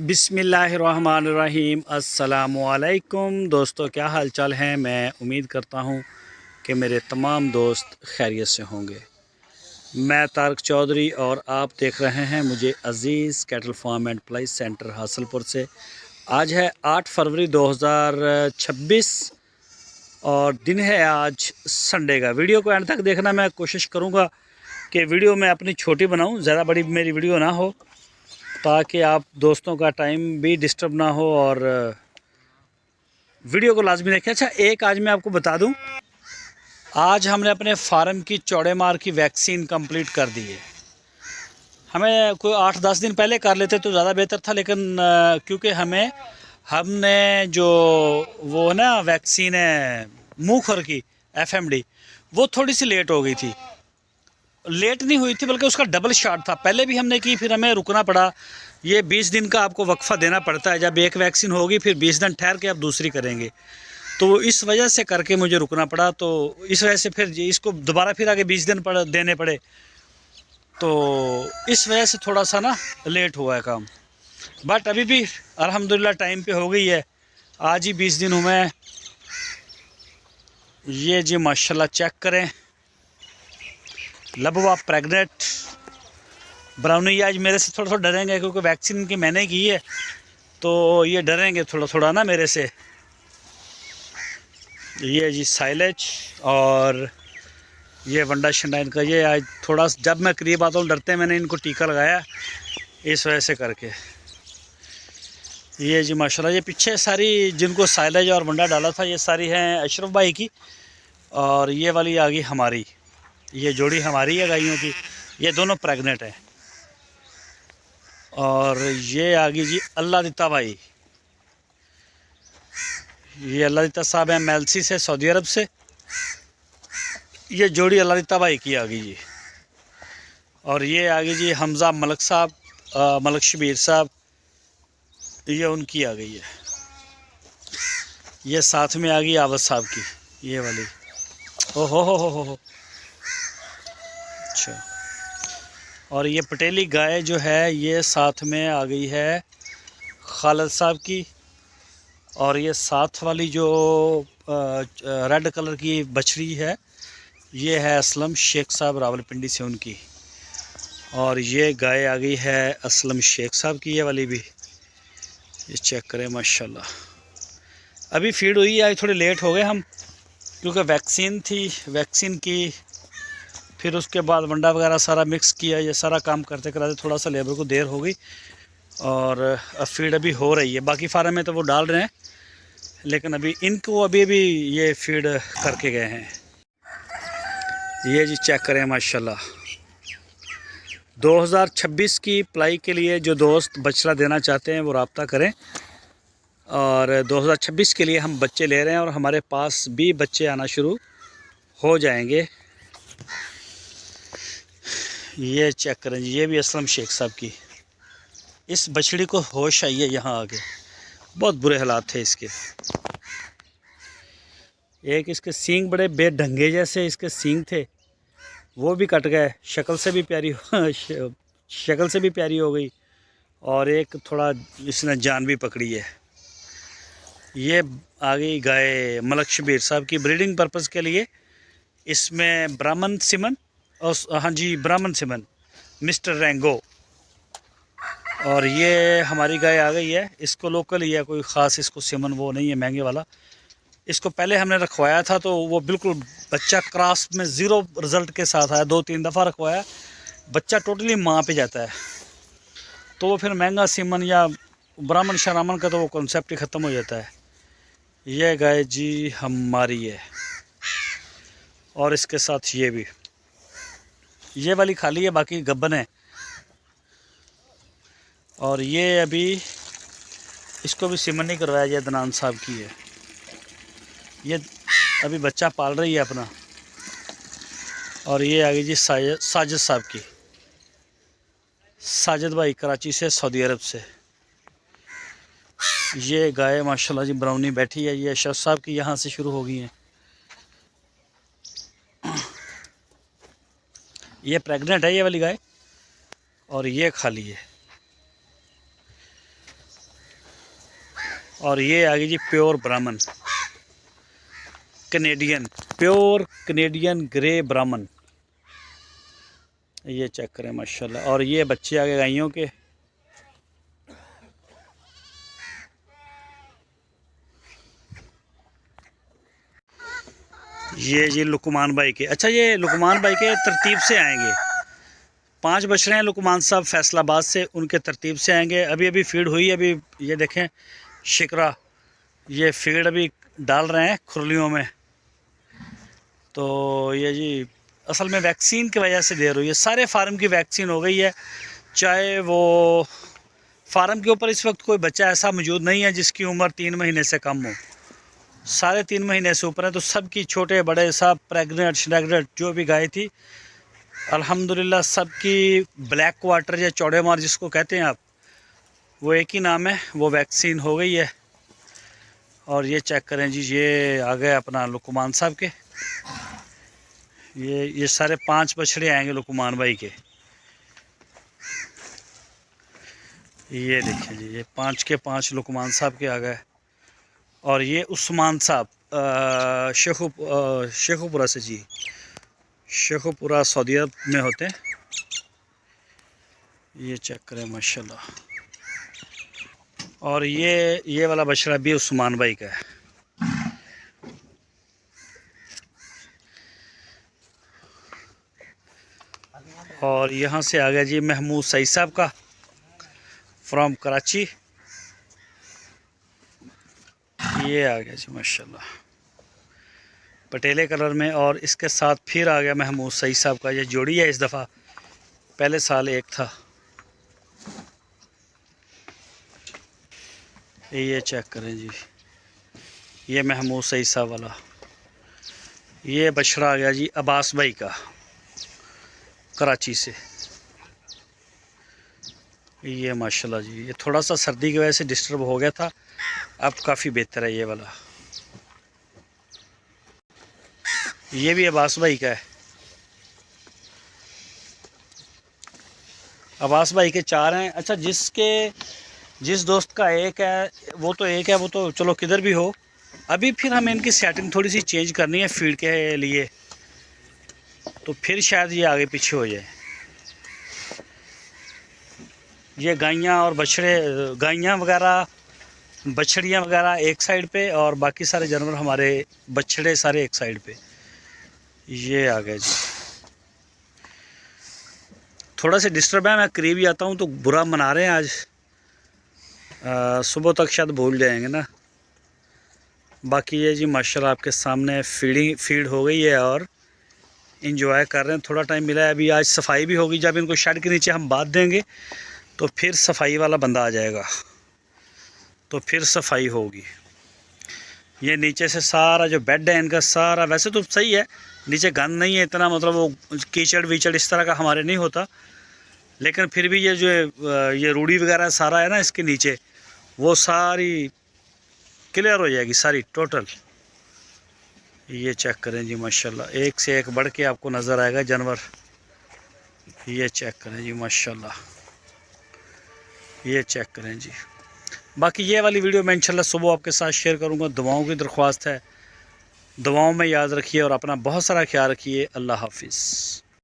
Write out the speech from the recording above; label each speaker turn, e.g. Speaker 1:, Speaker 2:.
Speaker 1: बिस्मिल्लाहिर्रहमानिर्रहीम। अस्सलामुअलैकुम दोस्तों, क्या हाल चाल हैं। मैं उम्मीद करता हूँ कि मेरे तमाम दोस्त खैरियत से होंगे। मैं तारक चौधरी और आप देख रहे हैं मुझे Aziz cattle farm and ply centre Hasalpur से। आज है 8 फरवरी 2026 और दिन है आज संडे का। वीडियो को एंड तक देखना। मैं कोशिश करूँगा कि वीडियो मैं अपनी छोटी बनाऊँ, ज़्यादा बड़ी मेरी वीडियो ना हो, ताकि आप दोस्तों का टाइम भी डिस्टर्ब ना हो और वीडियो को लाजमी देखें। अच्छा, एक आज मैं आपको बता दूं, आज हमने अपने फार्म की चौड़े मार की वैक्सीन कंप्लीट कर दी है। हमें कोई 8-10 दिन पहले कर लेते तो ज़्यादा बेहतर था, लेकिन क्योंकि हमने जो वो ना वैक्सीन है मुँह खुर की FMD, वो थोड़ी सी लेट हो गई थी। लेट नहीं हुई थी बल्कि उसका डबल शॉट था। पहले भी हमने की, फिर हमें रुकना पड़ा। ये 20 दिन का आपको वक्फा देना पड़ता है। जब एक वैक्सीन होगी फिर 20 दिन ठहर के आप दूसरी करेंगे, तो इस वजह से करके मुझे रुकना पड़ा। तो इस वजह से फिर इसको दोबारा फिर आगे 20 दिन देने पड़े, तो इस वजह से थोड़ा सा ना लेट हुआ है काम। बट अभी भी अल्हम्दुलिल्लाह टाइम पे हो गई है। आज ही 20 दिन हुए हैं। ये जी माशाल्लाह चेक करें, लबवा प्रेग्नेंट ब्राउनी। आज मेरे से थोड़ा डरेंगे क्योंकि वैक्सीन की मैंने की है, तो ये डरेंगे थोड़ा थोड़ा ना मेरे से। ये जी साइलेज और ये वंडा शंडा इनका। ये आज थोड़ा जब मैं करीब आता हूँ डरते हैं। मैंने इनको टीका लगाया इस वजह से करके। ये जी माशाल्लाह, ये पीछे सारी जिनको साइलेज और वंडा डाला था ये सारी हैं अशरफ भाई की, और ये वाली आ गई हमारी। ये जोड़ी हमारी है गायों की, ये दोनों प्रेग्नेंट हैं। और ये आ गई जी अल्लाह दिता भाई। ये अल्लाह दिता साहब हैं मेलसी से, सऊदी अरब से। ये जोड़ी अल्लाह दिता भाई की आ गई जी। और ये आ गई जी हमज़ा मलक साहब, मलक शबीर साहब, ये उनकी आ गई है। ये साथ में आ गई आवद साहब की, ये वाली। ओ हो। अच्छा, और ये पटेली गाय जो है ये साथ में आ गई है खालिद साहब की। और ये साथ वाली जो रेड कलर की बछड़ी है ये है असलम शेख साहब रावलपिंडी से, उनकी। और ये गाय आ गई है असलम शेख साहब की, ये वाली भी। ये चेक करें माशाल्लाह। अभी फीड हुई है, आज थोड़े लेट हो गए हम क्योंकि वैक्सीन थी, वैक्सीन की, फिर उसके बाद वंडा वगैरह सारा मिक्स किया। ये सारा काम करते कराते थोड़ा सा लेबर को देर हो गई, और अब फीड अभी हो रही है। बाकी फार्म में तो वो डाल रहे हैं, लेकिन अभी इनको अभी ये फीड करके गए हैं। ये जी चेक करें माशाल्लाह। 2026 की प्लाई के लिए जो दोस्त बछड़ा देना चाहते हैं वो रब्ता करें। और 2026 के लिए हम बच्चे ले रहे हैं और हमारे पास भी बच्चे आना शुरू हो जाएंगे। ये चेक करें जी, ये भी असलम शेख साहब की। इस बछड़ी को होश आई है यहाँ आके, बहुत बुरे हालात थे इसके। एक इसके सींग बड़े बेढंगे जैसे इसके सींग थे, वो भी कट गए। शक्ल से भी प्यारी शक्ल से भी प्यारी हो गई, और एक थोड़ा इसने जान भी पकड़ी है। ये आ गई गाय मलक शबीर साहब की ब्रीडिंग पर्पज़ के लिए। इसमें ब्राह्मण सिमन, और हाँ जी ब्राह्मण सिमन मिस्टर रेंगो। और ये हमारी गाय आ गई है। इसको लोकल ही है, कोई ख़ास इसको सिमन वो नहीं है महंगे वाला। इसको पहले हमने रखवाया था तो वो बिल्कुल बच्चा क्रॉस में ज़ीरो रिज़ल्ट के साथ आया। 2-3 दफ़ा रखवाया, बच्चा टोटली माँ पे जाता है। तो वो फिर महंगा सीमन या ब्राह्मण शरामन का तो वो कॉन्सेप्ट ही ख़त्म हो जाता है। ये गाय जी हमारी है, और इसके साथ ये भी, ये वाली खाली है, बाकी गब्बन है। और ये अभी इसको भी सीमन नहीं करवाया, ये अदनान साहब की है। ये अभी बच्चा पाल रही है अपना। और ये आ गई जी साजिद साहब की, साजिद भाई कराची से, सऊदी अरब से। ये गाय माशाल्लाह जी ब्राउनी बैठी है। ये अशरफ साहब की यहाँ से शुरू हो गई हैं। ये प्रेग्नेंट है ये वाली गाय, और ये खाली है। और ये आ गई जी प्योर ब्राह्मण कनेडियन, प्योर कनेडियन ग्रे ब्राह्मण। ये चेक करें माशाल्लाह। और ये बच्चे आ गए गायों के। ये जी लुकमान भाई के। अच्छा, ये लुकमान भाई के तरतीब से आएंगे। 5 बछड़े हैं लुकमान साहब फैसलाबाद से, उनके तरतीब से आएंगे। अभी अभी फीड हुई, अभी ये देखें शिकरा, ये फीड अभी डाल रहे हैं खुरलियों में। तो ये जी असल में वैक्सीन की वजह से देर हुई है। सारे फार्म की वैक्सीन हो गई है, चाहे वो फार्म के ऊपर इस वक्त कोई बच्चा ऐसा मौजूद नहीं है जिसकी उम्र 3 महीने से कम हो। सारे 3 महीने से ऊपर है। तो सबकी छोटे बड़े सब प्रेग्नेंट श्रेग्नेंट जो भी गाय थी अल्हम्दुलिल्लाह सबकी ब्लैक क्वार्टर या चौड़े मार जिसको कहते हैं आप, वो एक ही नाम है, वो वैक्सीन हो गई है। और ये चेक करें जी, ये आ गए अपना लुकमान साहब के। ये सारे 5 बछड़े आएंगे लुकमान भाई के। ये देखिए जी, ये 5 के 5 लुकमान साहब के आ गए। और ये उस्मान साहब शेखुपुरा से जी, शेखुपुरा सऊदी अरब में होते हैं। ये चेक करें माशाल्लाह। और ये वाला बछड़ा भी उस्मान भाई का है। और यहाँ से आ गया जी महमूद सईद साहब का फ्रॉम कराची। ये आ गया जी माशाल्लाह पटेले कलर में। और इसके साथ फिर आ गया महमूद सईद साहब का। ये जोड़ी है इस दफ़ा, पहले साल एक था। ये चेक करें जी, ये महमूद सईद साहब वाला। ये बछड़ा आ गया जी अब्बास भाई का कराची से। ये माशाल्लाह जी, ये थोड़ा सा सर्दी की वजह से डिस्टर्ब हो गया था, अब काफ़ी बेहतर है ये वाला। ये भी अब्बास भाई का है। अब्बास भाई के 4 हैं। अच्छा, जिस दोस्त का एक है वो तो एक है, वो तो चलो किधर भी हो। अभी फिर हमें इनकी सेटिंग थोड़ी सी चेंज करनी है फीड के लिए, तो फिर शायद ये आगे पीछे हो जाए। ये गायें और बछड़े, गायें वगैरह बछड़ियाँ वगैरह एक साइड पे, और बाकी सारे जानवर हमारे बछड़े सारे एक साइड पे। ये आ गए जी, थोड़ा सा डिस्टर्ब है, मैं करीब ही आता हूँ तो बुरा मना रहे हैं आज। सुबह तक शायद भूल जाएंगे ना। बाकी ये जी माशाल्लाह आपके सामने फीड हो गई है और इंजॉय कर रहे हैं। थोड़ा टाइम मिला है, अभी आज सफाई भी होगी। जब इनको शेड के नीचे हम बांध देंगे तो फिर सफाई वाला बंदा आ जाएगा, तो फिर सफाई होगी। ये नीचे से सारा जो बेड है इनका सारा, वैसे तो सही है, नीचे गंद नहीं है इतना, मतलब वो कीचड़ वीचड़ इस तरह का हमारे नहीं होता, लेकिन फिर भी ये जो ये रूढ़ी वगैरह सारा है ना इसके नीचे, वो सारी क्लियर हो जाएगी सारी टोटल। ये चेक करें जी माशाल्लाह, एक से एक बढ़ के आपको नज़र आएगा जानवर। ये चेक करें जी माशाल्लाह, ये चेक करें जी। बाकी ये वाली वीडियो मैं इंशाल्लाह सुबह आपके साथ शेयर करूँगा। दुआओं की दरख्वास्त है, दुआओं में याद रखिए और अपना बहुत सारा ख्याल रखिए। अल्लाह हाफिज़।